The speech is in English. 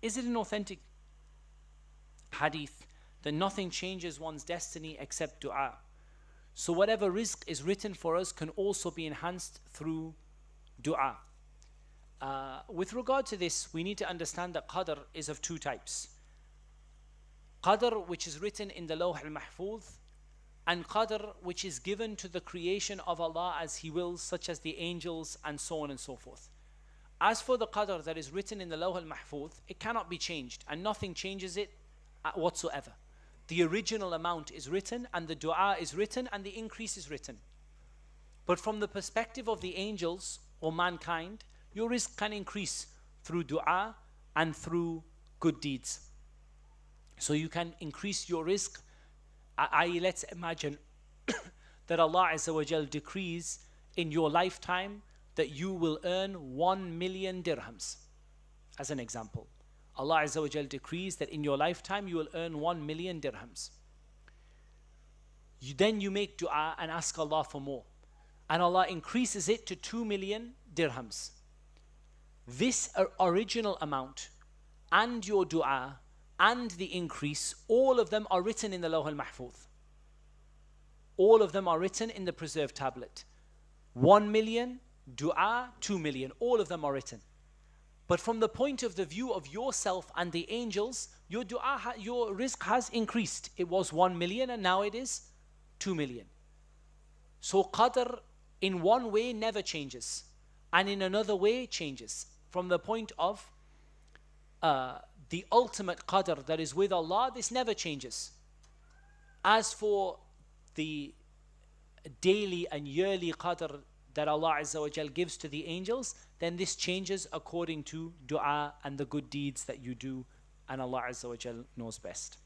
Is it an authentic hadith that nothing changes one's destiny except dua? So whatever rizq is written for us can also be enhanced through dua. With regard to this, we need to understand that qadr is of two types. Qadr, which is written in the Lawh al-Mahfuz, and qadr, which is given to the creation of Allah as He wills, such as the angels and so on and so forth. As for the qadr that is written in the Lawh al-Mahfuz, it cannot be changed, and nothing changes it whatsoever. The original amount is written, and the dua is written, and the increase is written. But from the perspective of the angels or mankind, your rizq can increase through dua and through good deeds. So you can increase your rizq, i.e. let's imagine that Allah Azza wa Jal decrees in your lifetime that you will earn 1 million dirhams. As an example, Allah Azza wa Jal decrees that in your lifetime you will earn 1 million dirhams. Then you make dua and ask Allah for more, and Allah increases it to 2 million dirhams. This original amount and your dua and the increase, all of them are written in the Lawh al-Mahfuz. All of them are written in the preserved tablet. 1 million, dua, 2 million, all of them are written. But from the point of the view of yourself and the angels, your dua, your rizq has increased. It was 1 million and now it is 2 million. So qadr in one way never changes, and in another way changes. From the point of the ultimate qadr that is with Allah, this never changes. As for the daily and yearly qadr that Allah Azza wa Jal gives to the angels, then this changes according to dua and the good deeds that you do, and Allah Azza wa Jal knows best.